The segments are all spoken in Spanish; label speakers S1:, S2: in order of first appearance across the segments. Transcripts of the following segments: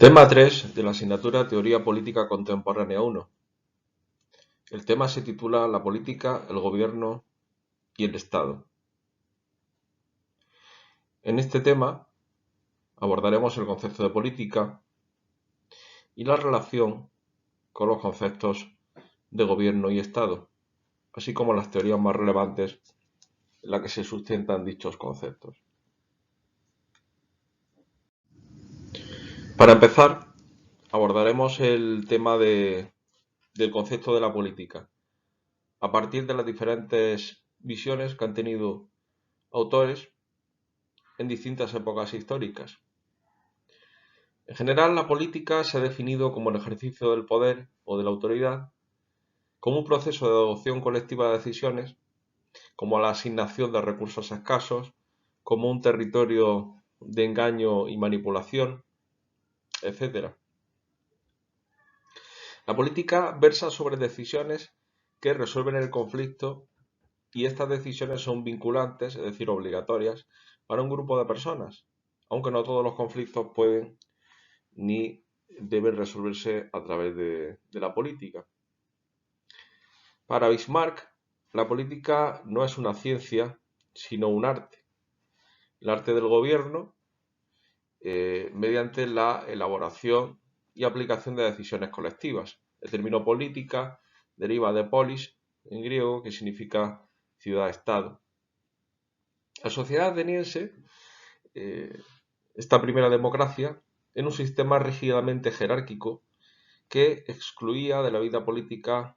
S1: Tema 3 de la asignatura Teoría Política Contemporánea 1. El tema se titula La política, el gobierno y el Estado. En este tema abordaremos el concepto de política y la relación con los conceptos de gobierno y Estado, así como las teorías más relevantes en las que se sustentan dichos conceptos. Para empezar, abordaremos el tema del concepto de la política, a partir de las diferentes visiones que han tenido autores en distintas épocas históricas. En general, la política se ha definido como el ejercicio del poder o de la autoridad, como un proceso de adopción colectiva de decisiones, como la asignación de recursos escasos, como un territorio de engaño y manipulación, etc. La política versa sobre decisiones que resuelven el conflicto y estas decisiones son vinculantes, es decir, obligatorias, para un grupo de personas, aunque no todos los conflictos pueden ni deben resolverse a través de la política. Para Bismarck, la política no es una ciencia, sino un arte. El arte del gobierno mediante la elaboración y aplicación de decisiones colectivas. El término política deriva de polis, en griego, que significa ciudad-estado. La sociedad ateniense, esta primera democracia, en un sistema rígidamente jerárquico que excluía de la vida política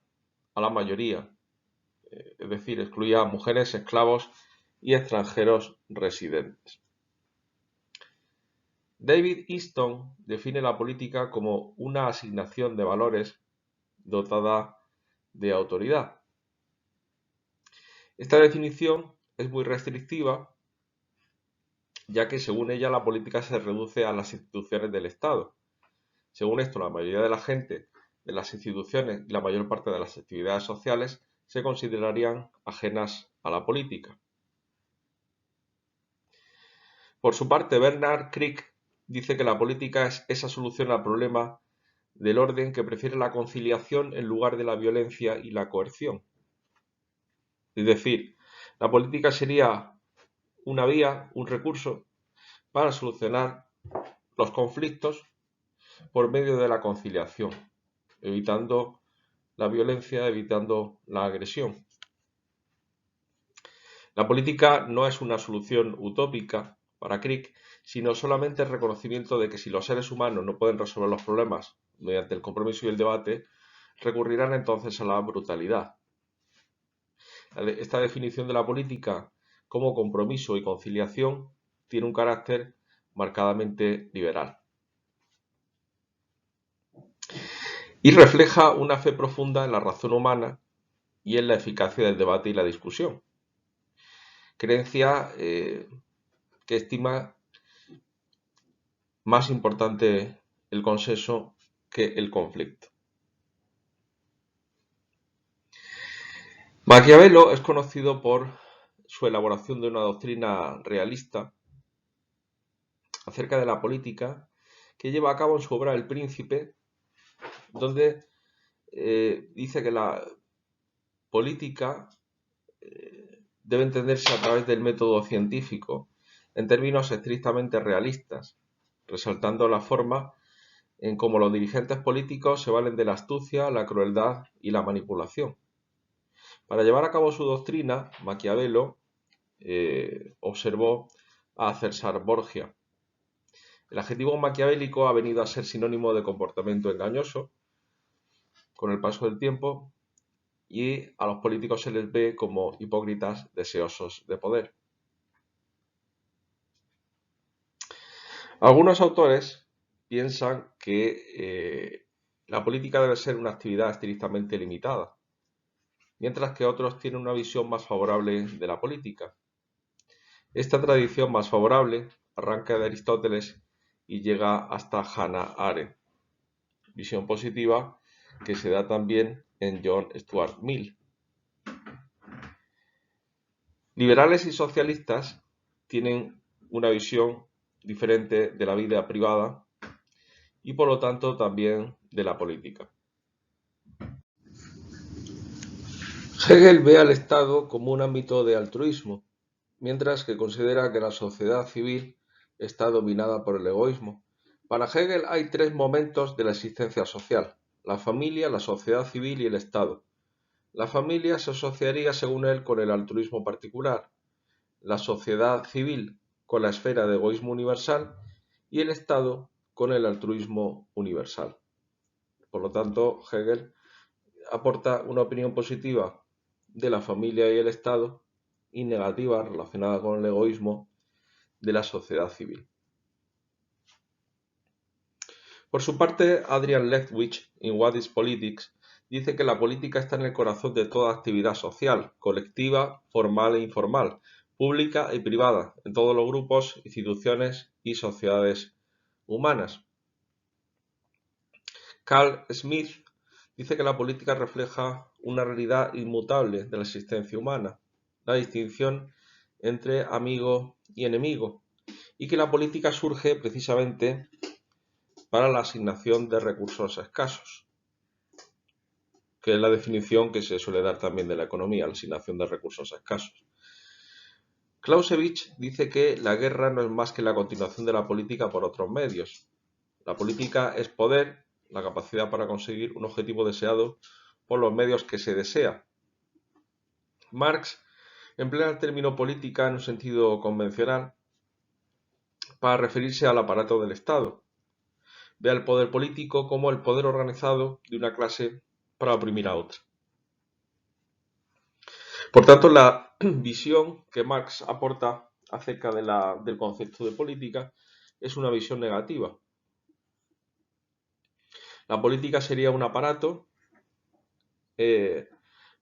S1: a la mayoría, es decir, excluía a mujeres, esclavos y extranjeros residentes. David Easton define la política como una asignación de valores dotada de autoridad. Esta definición es muy restrictiva, ya que según ella la política se reduce a las instituciones del Estado. Según esto, la mayoría de la gente de las instituciones y la mayor parte de las actividades sociales se considerarían ajenas a la política. Por su parte, Bernard Crick dice que la política es esa solución al problema del orden que prefiere la conciliación en lugar de la violencia y la coerción. Es decir, la política sería una vía, un recurso para solucionar los conflictos por medio de la conciliación, evitando la violencia, evitando la agresión. La política no es una solución utópica para Crick, sino solamente el reconocimiento de que si los seres humanos no pueden resolver los problemas mediante el compromiso y el debate, recurrirán entonces a la brutalidad. Esta definición de la política como compromiso y conciliación tiene un carácter marcadamente liberal. Y refleja una fe profunda en la razón humana y en la eficacia del debate y la discusión. Creencia que estima más importante el consenso que el conflicto. Maquiavelo es conocido por su elaboración de una doctrina realista acerca de la política que lleva a cabo en su obra El Príncipe, donde dice que la política debe entenderse a través del método científico, en términos estrictamente realistas, resaltando la forma en cómo los dirigentes políticos se valen de la astucia, la crueldad y la manipulación. Para llevar a cabo su doctrina, Maquiavelo observó a César Borgia. El adjetivo maquiavélico ha venido a ser sinónimo de comportamiento engañoso con el paso del tiempo y a los políticos se les ve como hipócritas deseosos de poder. Algunos autores piensan que la política debe ser una actividad estrictamente limitada, mientras que otros tienen una visión más favorable de la política. Esta tradición más favorable arranca de Aristóteles y llega hasta Hannah Arendt, visión positiva que se da también en John Stuart Mill. Liberales y socialistas tienen una visión diferente de la vida privada y por lo tanto también de la política. Hegel ve al Estado como un ámbito de altruismo, mientras que considera que la sociedad civil está dominada por el egoísmo. Para Hegel hay tres momentos de la existencia social: la familia, la sociedad civil y el Estado. La familia se asociaría, según él, con el altruismo particular, la sociedad civil con la esfera de egoísmo universal y el Estado con el altruismo universal. Por lo tanto, Hegel aporta una opinión positiva de la familia y el Estado y negativa relacionada con el egoísmo de la sociedad civil. Por su parte, Adrian Lethwich, en What is Politics, dice que la política está en el corazón de toda actividad social, colectiva, formal e informal, pública y privada, en todos los grupos, instituciones y sociedades humanas. Carl Smith dice que la política refleja una realidad inmutable de la existencia humana, la distinción entre amigo y enemigo, y que la política surge precisamente para la asignación de recursos escasos, que es la definición que se suele dar también de la economía, la asignación de recursos escasos. Clausewitz dice que la guerra no es más que la continuación de la política por otros medios. La política es poder, la capacidad para conseguir un objetivo deseado por los medios que se desea. Marx emplea el término política en un sentido convencional para referirse al aparato del Estado. Ve al poder político como el poder organizado de una clase para oprimir a otra. Por tanto, la visión que Marx aporta acerca del concepto de política es una visión negativa. La política sería un aparato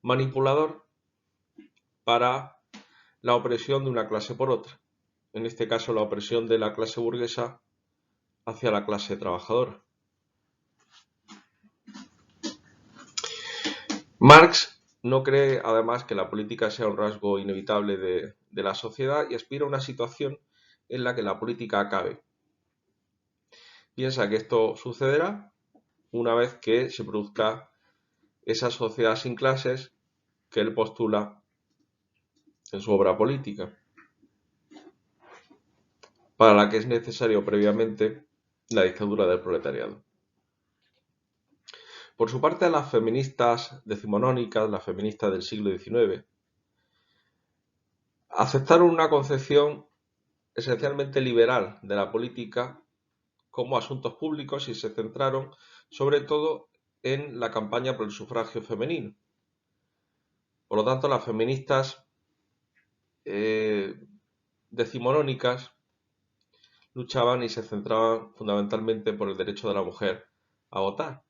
S1: manipulador para la opresión de una clase por otra. En este caso, la opresión de la clase burguesa hacia la clase trabajadora. Marx no cree, además, que la política sea un rasgo inevitable de la sociedad y aspira a una situación en la que la política acabe. Piensa que esto sucederá una vez que se produzca esa sociedad sin clases que él postula en su obra política, para la que es necesario previamente la dictadura del proletariado. Por su parte, las feministas decimonónicas, las feministas del siglo XIX, aceptaron una concepción esencialmente liberal de la política como asuntos públicos y se centraron sobre todo en la campaña por el sufragio femenino. Por lo tanto, las feministas decimonónicas luchaban y se centraban fundamentalmente por el derecho de la mujer a votar.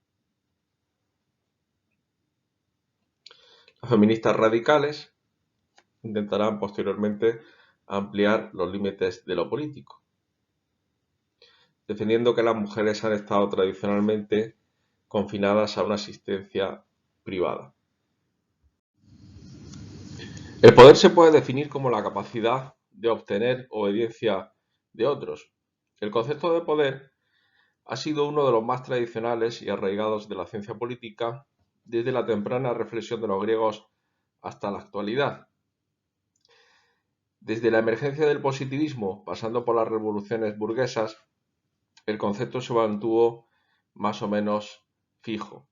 S1: Las feministas radicales intentarán posteriormente ampliar los límites de lo político, defendiendo que las mujeres han estado tradicionalmente confinadas a una asistencia privada. El poder se puede definir como la capacidad de obtener obediencia de otros. El concepto de poder ha sido uno de los más tradicionales y arraigados de la ciencia política desde la temprana reflexión de los griegos hasta la actualidad. Desde la emergencia del positivismo, pasando por las revoluciones burguesas, el concepto se mantuvo más o menos fijo.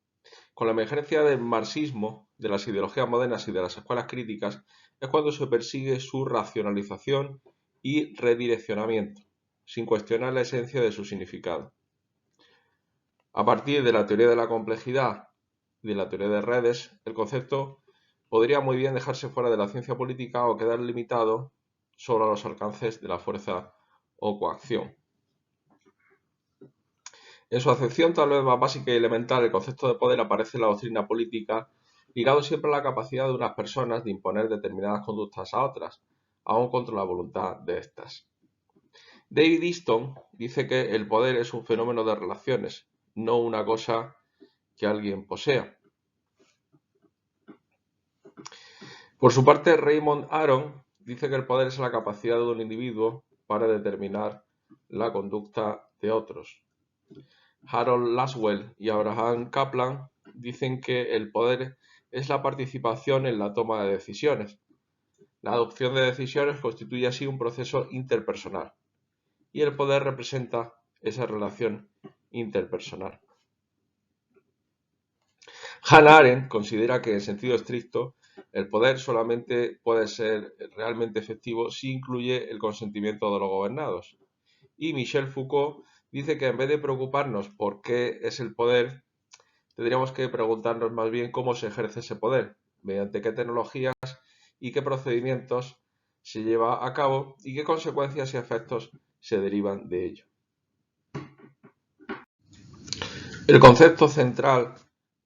S1: Con la emergencia del marxismo, de las ideologías modernas y de las escuelas críticas, es cuando se persigue su racionalización y redireccionamiento, sin cuestionar la esencia de su significado. A partir de la teoría de la complejidad y de la teoría de redes, el concepto podría muy bien dejarse fuera de la ciencia política o quedar limitado solo a los alcances de la fuerza o coacción. En su acepción tal vez más básica y elemental, el concepto de poder aparece en la doctrina política ligado siempre a la capacidad de unas personas de imponer determinadas conductas a otras, aun contra la voluntad de éstas. David Easton dice que el poder es un fenómeno de relaciones, no una cosa que alguien posea. Por su parte, Raymond Aron dice que el poder es la capacidad de un individuo para determinar la conducta de otros. Harold Laswell y Abraham Kaplan dicen que el poder es la participación en la toma de decisiones. La adopción de decisiones constituye así un proceso interpersonal y el poder representa esa relación interpersonal. Hannah Arendt considera que en sentido estricto el poder solamente puede ser realmente efectivo si incluye el consentimiento de los gobernados. Y Michel Foucault dice que en vez de preocuparnos por qué es el poder, tendríamos que preguntarnos más bien cómo se ejerce ese poder, mediante qué tecnologías y qué procedimientos se lleva a cabo y qué consecuencias y efectos se derivan de ello. El concepto central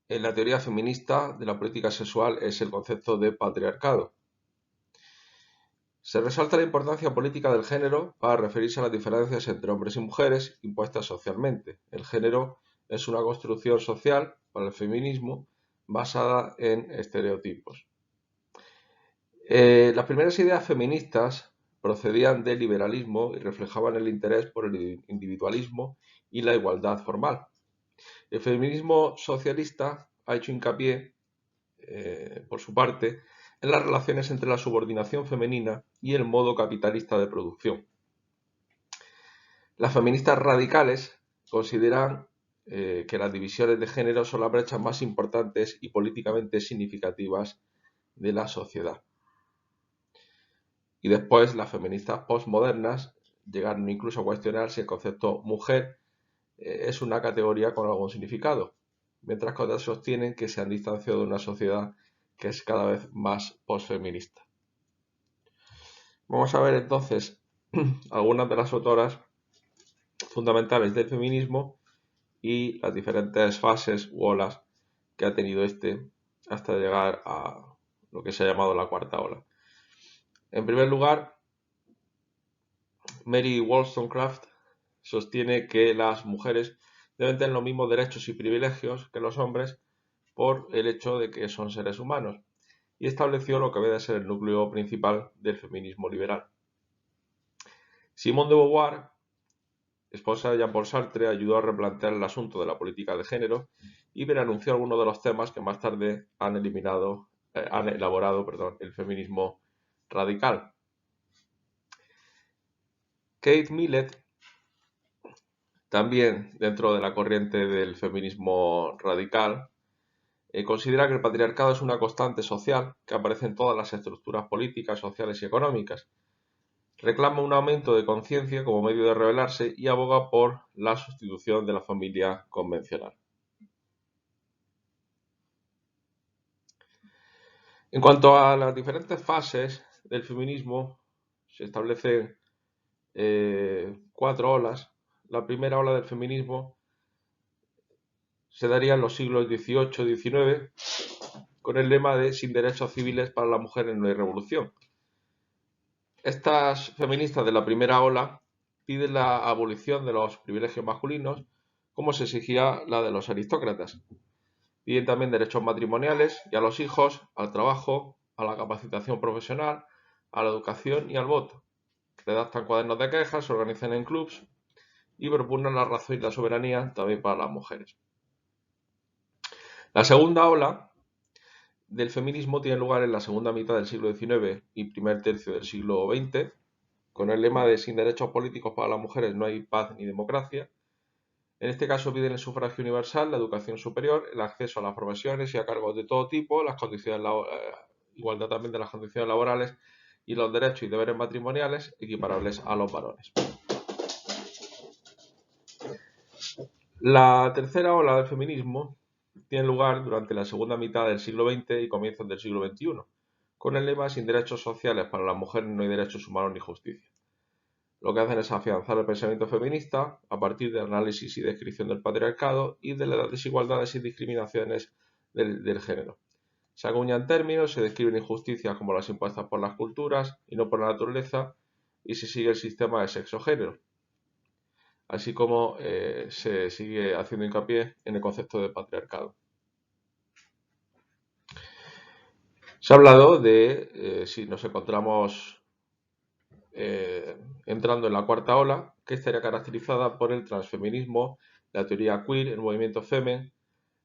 S1: en la teoría feminista de la política sexual es el concepto de patriarcado. Se resalta la importancia política del género para referirse a las diferencias entre hombres y mujeres impuestas socialmente. El género es una construcción social para el feminismo basada en estereotipos. Las primeras ideas feministas procedían del liberalismo y reflejaban el interés por el individualismo y la igualdad formal. El feminismo socialista ha hecho hincapié, por su parte, en las relaciones entre la subordinación femenina y el modo capitalista de producción. Las feministas radicales consideran que las divisiones de género son las brechas más importantes y políticamente significativas de la sociedad. Y después las feministas postmodernas llegaron incluso a cuestionar si el concepto mujer es una categoría con algún significado, mientras que otras sostienen que se han distanciado de una sociedad que es cada vez más posfeminista. Vamos a ver entonces algunas de las autoras fundamentales del feminismo y las diferentes fases u olas que ha tenido este hasta llegar a lo que se ha llamado la cuarta ola. En primer lugar, Mary Wollstonecraft sostiene que las mujeres deben tener los mismos derechos y privilegios que los hombres por el hecho de que son seres humanos, y estableció lo que debe ser el núcleo principal del feminismo liberal. Simone de Beauvoir, esposa de Jean-Paul Sartre, ayudó a replantear el asunto de la política de género y anunció algunos de los temas que más tarde han elaborado el feminismo radical. Kate Millett, también dentro de la corriente del feminismo radical, considera que el patriarcado es una constante social que aparece en todas las estructuras políticas, sociales y económicas. Reclama un aumento de conciencia como medio de rebelarse y aboga por la sustitución de la familia convencional. En cuanto a las diferentes fases del feminismo, se establecen 4 olas. La primera ola del feminismo se daría en los siglos XVIII y XIX con el lema de sin derechos civiles para las mujeres no hay revolución. Estas feministas de la primera ola piden la abolición de los privilegios masculinos, como se exigía la de los aristócratas. Piden también derechos matrimoniales y a los hijos, al trabajo, a la capacitación profesional, a la educación y al voto. Redactan cuadernos de quejas, se organizan en clubs y propugnan la razón y la soberanía también para las mujeres. La segunda ola del feminismo tiene lugar en la segunda mitad del siglo XIX y primer tercio del siglo XX, con el lema de sin derechos políticos para las mujeres no hay paz ni democracia. En este caso piden el sufragio universal, la educación superior, el acceso a las profesiones y a cargos de todo tipo, las condiciones igualdad también de las condiciones laborales y los derechos y deberes matrimoniales equiparables a los varones. La tercera ola del feminismo tiene lugar durante la segunda mitad del siglo XX y comienzos del siglo XXI, con el lema sin derechos sociales para las mujeres no hay derechos humanos ni justicia. Lo que hacen es afianzar el pensamiento feminista a partir del análisis y descripción del patriarcado y de las desigualdades y discriminaciones del género. Se acuñan términos, se describen injusticias como las impuestas por las culturas y no por la naturaleza, y se sigue el sistema de sexo-género, así como se sigue haciendo hincapié en el concepto de patriarcado. Se ha hablado de si nos encontramos entrando en la cuarta ola, que estaría caracterizada por el transfeminismo, la teoría queer, el movimiento Femen,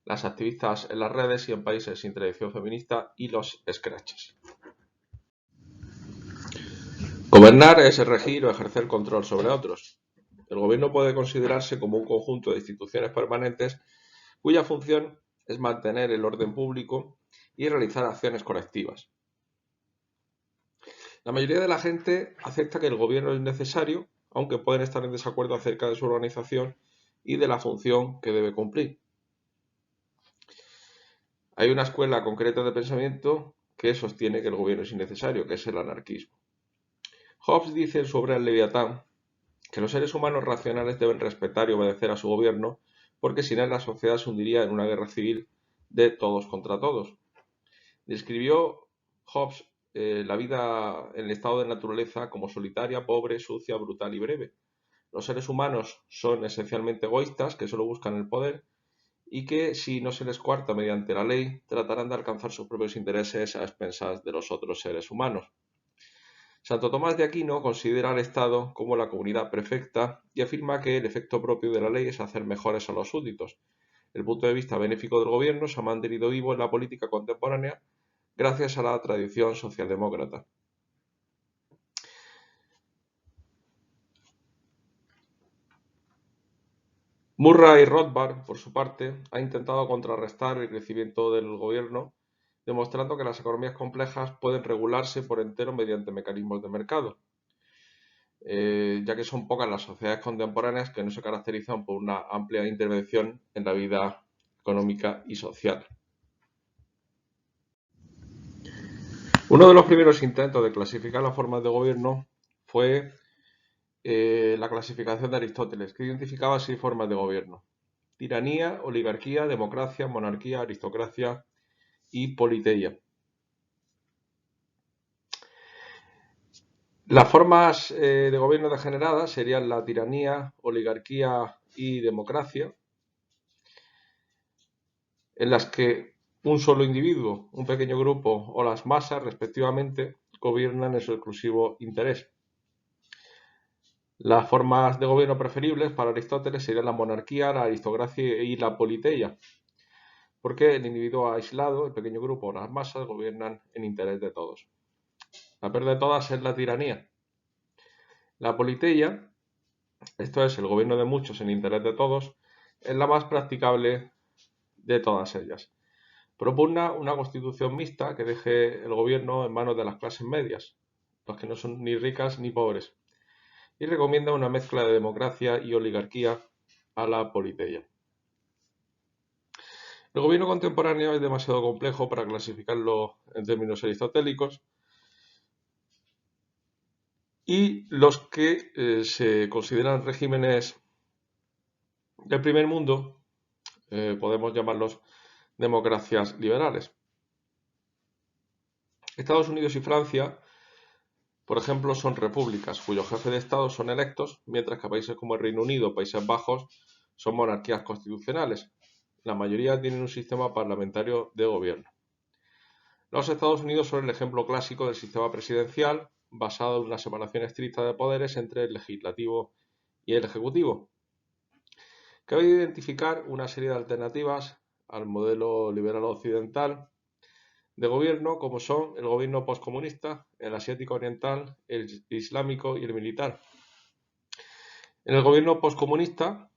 S1: las activistas en las redes y en países sin tradición feminista y los scratches. Gobernar es regir o ejercer control sobre otros. El gobierno puede considerarse como un conjunto de instituciones permanentes cuya función es mantener el orden público y realizar acciones colectivas. La mayoría de la gente acepta que el gobierno es necesario, aunque pueden estar en desacuerdo acerca de su organización y de la función que debe cumplir. Hay una escuela concreta de pensamiento que sostiene que el gobierno es innecesario, que es el anarquismo. Hobbes dice en su obra El Leviatán que los seres humanos racionales deben respetar y obedecer a su gobierno, porque sin él la sociedad se hundiría en una guerra civil de todos contra todos. Describió Hobbes la vida en el estado de naturaleza como solitaria, pobre, sucia, brutal y breve. Los seres humanos son esencialmente egoístas, que solo buscan el poder, y que, si no se les coarta mediante la ley, tratarán de alcanzar sus propios intereses a expensas de los otros seres humanos. Santo Tomás de Aquino considera al Estado como la comunidad perfecta y afirma que el efecto propio de la ley es hacer mejores a los súbditos. El punto de vista benéfico del gobierno se ha mantenido vivo en la política contemporánea gracias a la tradición socialdemócrata. Murray Rothbard, por su parte, ha intentado contrarrestar el crecimiento del gobierno, demostrando que las economías complejas pueden regularse por entero mediante mecanismos de mercado, ya que son pocas las sociedades contemporáneas que no se caracterizan por una amplia intervención en la vida económica y social. Uno de los primeros intentos de clasificar las formas de gobierno fue la clasificación de Aristóteles, que identificaba 6 formas de gobierno: tiranía, oligarquía, democracia, monarquía, aristocracia y politeia. Las formas de gobierno degeneradas serían la tiranía, oligarquía y democracia, en las que un solo individuo, un pequeño grupo o las masas, respectivamente, gobiernan en su exclusivo interés. Las formas de gobierno preferibles para Aristóteles serían la monarquía, la aristocracia y la politeia, porque el individuo aislado, el pequeño grupo o las masas gobiernan en interés de todos. La peor de todas es la tiranía. La politeia, esto es el gobierno de muchos en interés de todos, es la más practicable de todas ellas. Propugna una constitución mixta que deje el gobierno en manos de las clases medias, los que no son ni ricas ni pobres, y recomienda una mezcla de democracia y oligarquía a la politeia. El gobierno contemporáneo es demasiado complejo para clasificarlo en términos aristotélicos, y los que se consideran regímenes del primer mundo podemos llamarlos democracias liberales. Estados Unidos y Francia, por ejemplo, son repúblicas cuyos jefes de Estado son electos, mientras que países como el Reino Unido o Países Bajos son monarquías constitucionales. La mayoría tienen un sistema parlamentario de gobierno. Los Estados Unidos son el ejemplo clásico del sistema presidencial, basado en una separación estricta de poderes entre el legislativo y el ejecutivo. Cabe identificar una serie de alternativas al modelo liberal occidental de gobierno, como son el gobierno postcomunista, el asiático oriental, el islámico y el militar. En el gobierno postcomunista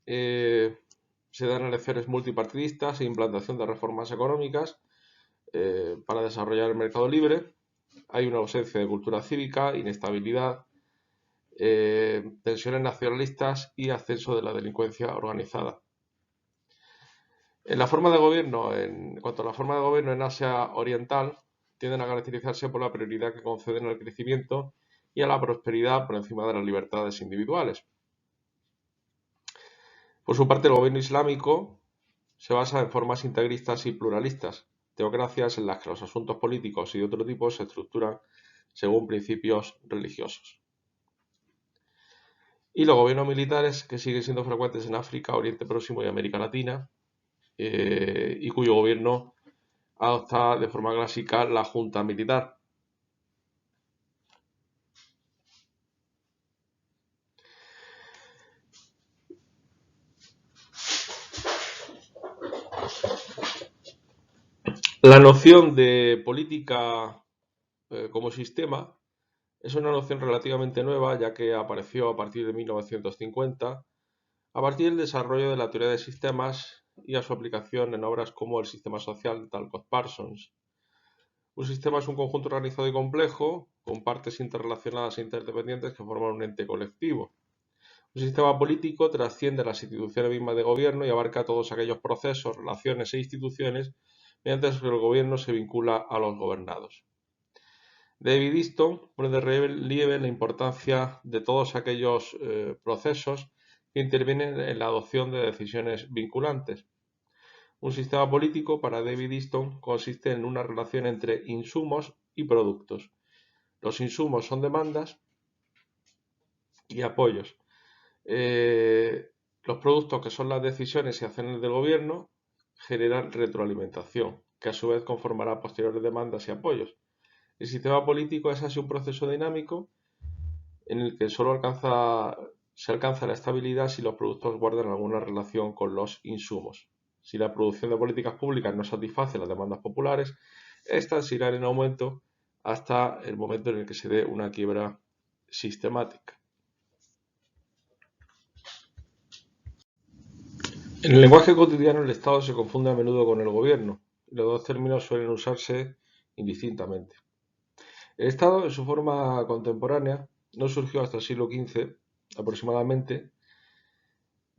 S1: se dan elecciones multipartidistas e implantación de reformas económicas para desarrollar el mercado libre. Hay una ausencia de cultura cívica, inestabilidad, tensiones nacionalistas y ascenso de la delincuencia organizada. En cuanto a la forma de gobierno en Asia Oriental, tienden a caracterizarse por la prioridad que conceden al crecimiento y a la prosperidad por encima de las libertades individuales. Por su parte, el gobierno islámico se basa en formas integristas y pluralistas, teocracias en las que los asuntos políticos y de otro tipo se estructuran según principios religiosos. Y los gobiernos militares, que siguen siendo frecuentes en África, Oriente Próximo y América Latina, y cuyo gobierno adopta de forma clásica la junta militar. La noción de política como sistema es una noción relativamente nueva, ya que apareció a partir de 1950, a partir del desarrollo de la teoría de sistemas y a su aplicación en obras como el sistema social de Talcott Parsons. Un sistema es un conjunto organizado y complejo, con partes interrelacionadas e interdependientes que forman un ente colectivo. Un sistema político trasciende las instituciones mismas de gobierno y abarca todos aquellos procesos, relaciones e instituciones mediante los que el gobierno se vincula a los gobernados. David Easton pone de relieve la importancia de todos aquellos procesos que intervienen en la adopción de decisiones vinculantes. Un sistema político, para David Easton, consiste en una relación entre insumos y productos. Los insumos son demandas y apoyos. Los productos, que son las decisiones y acciones del gobierno, generan retroalimentación, que a su vez conformará posteriores demandas y apoyos. El sistema político es así un proceso dinámico en el que solo se alcanza la estabilidad si los productos guardan alguna relación con los insumos. Si la producción de políticas públicas no satisface las demandas populares, estas irán en aumento hasta el momento en el que se dé una quiebra sistemática. En el lenguaje cotidiano, el Estado se confunde a menudo con el gobierno, y los dos términos suelen usarse indistintamente. El Estado, en su forma contemporánea, no surgió hasta el siglo XV aproximadamente,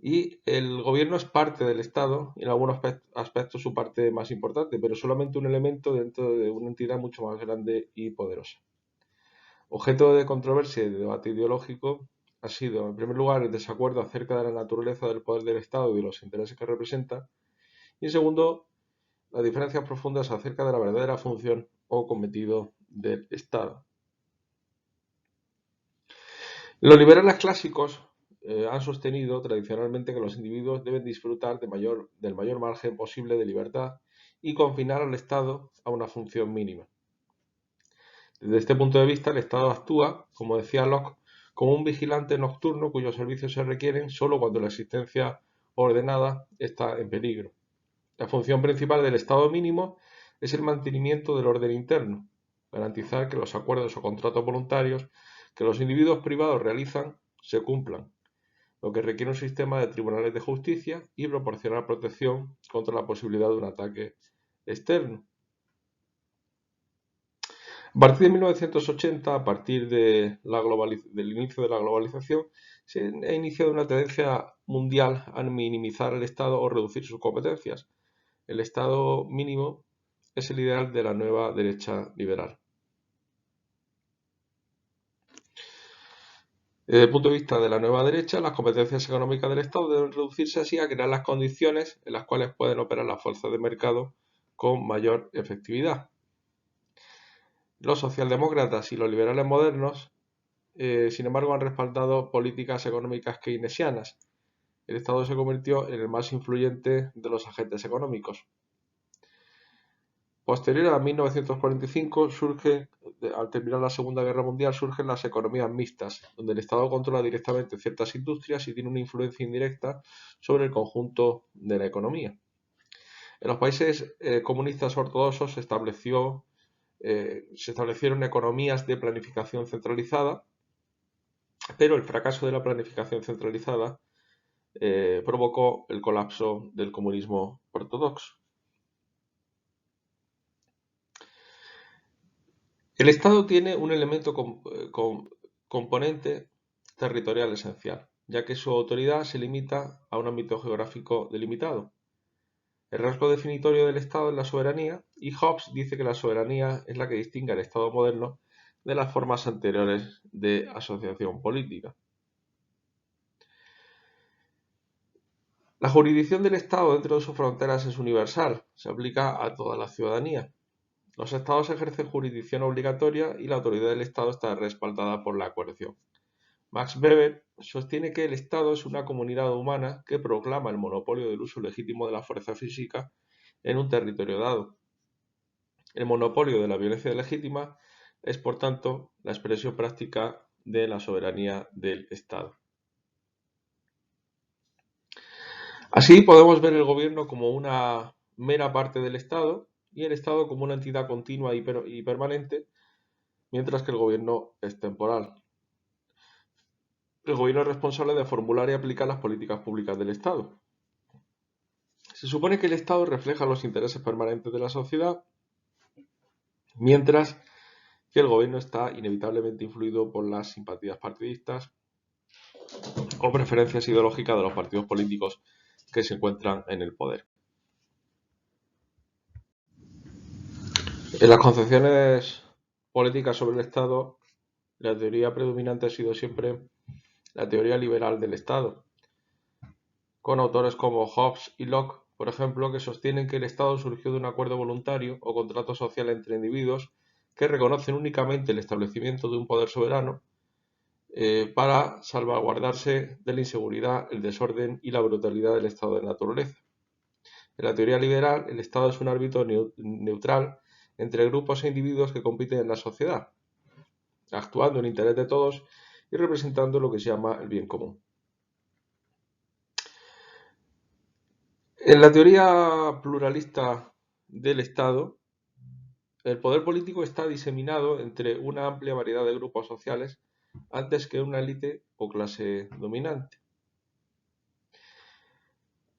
S1: y el gobierno es parte del Estado, y en algunos aspectos su parte más importante, pero solamente un elemento dentro de una entidad mucho más grande y poderosa. Objeto de controversia y de debate ideológico ha sido, en primer lugar, el desacuerdo acerca de la naturaleza del poder del Estado y de los intereses que representa, y en segundo, las diferencias profundas acerca de la verdadera función o cometido del Estado. Los liberales clásicos han sostenido tradicionalmente que los individuos deben disfrutar del mayor margen posible de libertad y confinar al Estado a una función mínima. Desde este punto de vista, el Estado actúa, como decía Locke, como un vigilante nocturno cuyos servicios se requieren solo cuando la existencia ordenada está en peligro. La función principal del Estado mínimo es el mantenimiento del orden interno, garantizar que los acuerdos o contratos voluntarios que los individuos privados realizan se cumplan, lo que requiere un sistema de tribunales de justicia y proporcionar protección contra la posibilidad de un ataque externo. A partir de 1980, a partir del inicio de la globalización, se ha iniciado una tendencia mundial a minimizar el Estado o reducir sus competencias. El Estado mínimo es el ideal de la nueva derecha liberal. Desde el punto de vista de la nueva derecha, las competencias económicas del Estado deben reducirse así a crear las condiciones en las cuales pueden operar las fuerzas de mercado con mayor efectividad. Los socialdemócratas y los liberales modernos, sin embargo, han respaldado políticas económicas keynesianas. El Estado se convirtió en el más influyente de los agentes económicos. Posterior a 1945, al terminar la Segunda Guerra Mundial, surgen las economías mixtas, donde el Estado controla directamente ciertas industrias y tiene una influencia indirecta sobre el conjunto de la economía. En los países comunistas ortodoxos se establecieron economías de planificación centralizada, pero el fracaso de la planificación centralizada provocó el colapso del comunismo ortodoxo. El Estado tiene un elemento componente territorial esencial, ya que su autoridad se limita a un ámbito geográfico delimitado. El rasgo definitorio del Estado es la soberanía, y Hobbes dice que la soberanía es la que distingue al Estado moderno de las formas anteriores de asociación política. La jurisdicción del Estado dentro de sus fronteras es universal, se aplica a toda la ciudadanía. Los Estados ejercen jurisdicción obligatoria y la autoridad del Estado está respaldada por la coerción. Max Weber sostiene que el Estado es una comunidad humana que proclama el monopolio del uso legítimo de la fuerza física en un territorio dado. El monopolio de la violencia legítima es, por tanto, la expresión práctica de la soberanía del Estado. Así podemos ver el gobierno como una mera parte del Estado, y el Estado como una entidad continua y permanente, mientras que el gobierno es temporal. El gobierno es responsable de formular y aplicar las políticas públicas del Estado. Se supone que el Estado refleja los intereses permanentes de la sociedad, mientras que el gobierno está inevitablemente influido por las simpatías partidistas o preferencias ideológicas de los partidos políticos que se encuentran en el poder. En las concepciones políticas sobre el Estado, la teoría predominante ha sido siempre la teoría liberal del Estado, con autores como Hobbes y Locke, por ejemplo, que sostienen que el Estado surgió de un acuerdo voluntario o contrato social entre individuos que reconocen únicamente el establecimiento de un poder soberano para salvaguardarse de la inseguridad, el desorden y la brutalidad del estado de naturaleza. En la teoría liberal, el Estado es un árbitro neutral entre grupos e individuos que compiten en la sociedad, actuando en interés de todos y representando lo que se llama el bien común. En la teoría pluralista del Estado, el poder político está diseminado entre una amplia variedad de grupos sociales antes que una élite o clase dominante.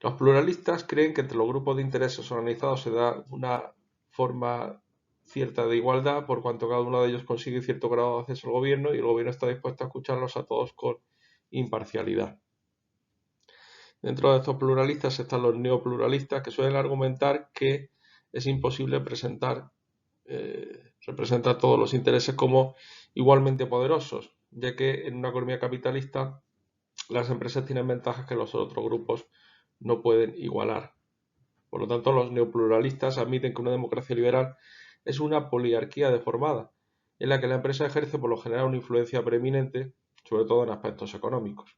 S1: Los pluralistas creen que entre los grupos de intereses organizados se da una forma cierta de igualdad, por cuanto cada uno de ellos consigue cierto grado de acceso al gobierno y el gobierno está dispuesto a escucharlos a todos con imparcialidad. Dentro de estos pluralistas están los neopluralistas, que suelen argumentar que es imposible representar todos los intereses como igualmente poderosos, ya que en una economía capitalista las empresas tienen ventajas que los otros grupos no pueden igualar. Por lo tanto, los neopluralistas admiten que una democracia liberal es una poliarquía deformada, en la que la empresa ejerce por lo general una influencia preeminente, sobre todo en aspectos económicos.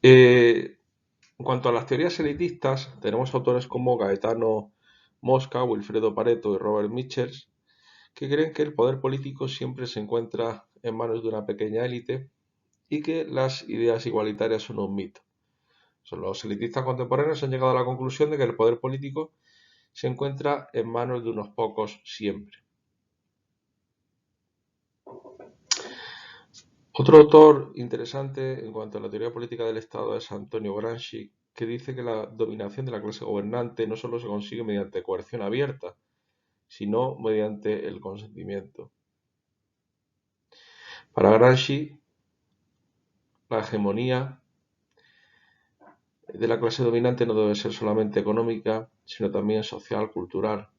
S1: En cuanto a las teorías elitistas, tenemos autores como Gaetano Mosca, Wilfredo Pareto y Robert Michels, que creen que el poder político siempre se encuentra en manos de una pequeña élite y que las ideas igualitarias son un mito. Los elitistas contemporáneos han llegado a la conclusión de que el poder político se encuentra en manos de unos pocos siempre. Otro autor interesante en cuanto a la teoría política del Estado es Antonio Gramsci, que dice que la dominación de la clase gobernante no solo se consigue mediante coerción abierta, sino mediante el consentimiento. Para Gramsci, la hegemonía de la clase dominante no debe ser solamente económica, sino también social, cultural.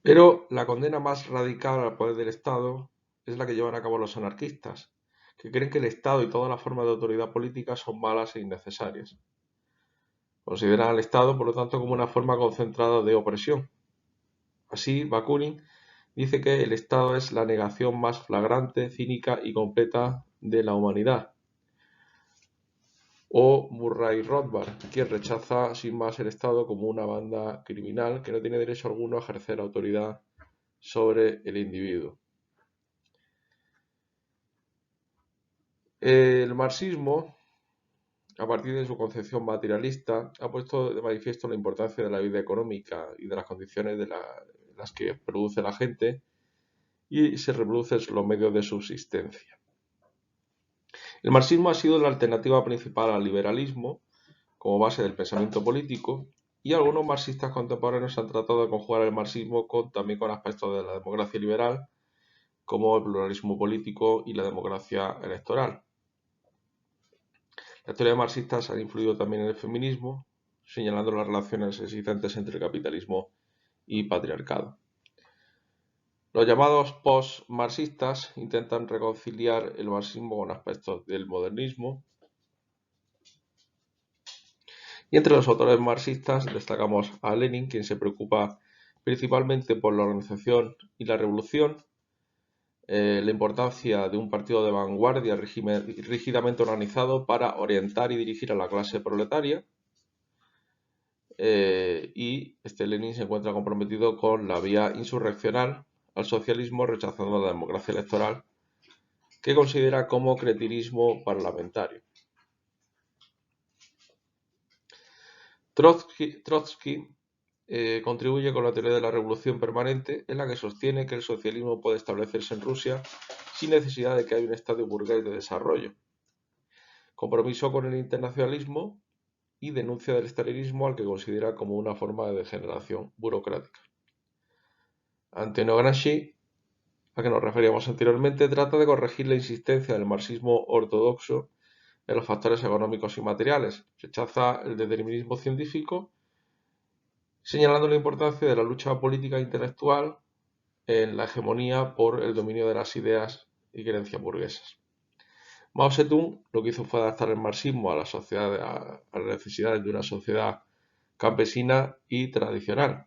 S1: Pero la condena más radical al poder del Estado es la que llevan a cabo los anarquistas, que creen que el Estado y todas las formas de autoridad política son malas e innecesarias. Consideran al Estado, por lo tanto, como una forma concentrada de opresión. Así, Bakunin dice que el Estado es la negación más flagrante, cínica y completa de la humanidad. O Murray Rothbard, quien rechaza sin más el Estado como una banda criminal que no tiene derecho alguno a ejercer autoridad sobre el individuo. El marxismo, a partir de su concepción materialista, ha puesto de manifiesto la importancia de la vida económica y de las condiciones de las que produce la gente y se reproducen los medios de subsistencia. El marxismo ha sido la alternativa principal al liberalismo como base del pensamiento político y algunos marxistas contemporáneos han tratado de conjugar el marxismo también con aspectos de la democracia liberal como el pluralismo político y la democracia electoral. Las teorías marxistas han influido también en el feminismo, señalando las relaciones existentes entre capitalismo y patriarcado. Los llamados post-marxistas intentan reconciliar el marxismo con aspectos del modernismo. Y entre los autores marxistas destacamos a Lenin, quien se preocupa principalmente por la organización y la revolución, la importancia de un partido de vanguardia rígidamente organizado para orientar y dirigir a la clase proletaria, y Lenin se encuentra comprometido con la vía insurreccional al socialismo rechazando la democracia electoral, que considera como cretinismo parlamentario. Trotsky contribuye con la teoría de la revolución permanente, en la que sostiene que el socialismo puede establecerse en Rusia sin necesidad de que haya un estado burgués de desarrollo. Compromiso con el internacionalismo y denuncia del estalinismo, al que considera como una forma de degeneración burocrática. Antonio Gramsci, a que nos referíamos anteriormente, trata de corregir la insistencia del marxismo ortodoxo en los factores económicos y materiales. Rechaza el determinismo científico, señalando la importancia de la lucha política e intelectual en la hegemonía por el dominio de las ideas y creencias burguesas. Mao Zedong lo que hizo fue adaptar el marxismo a las necesidades de una sociedad campesina y tradicional.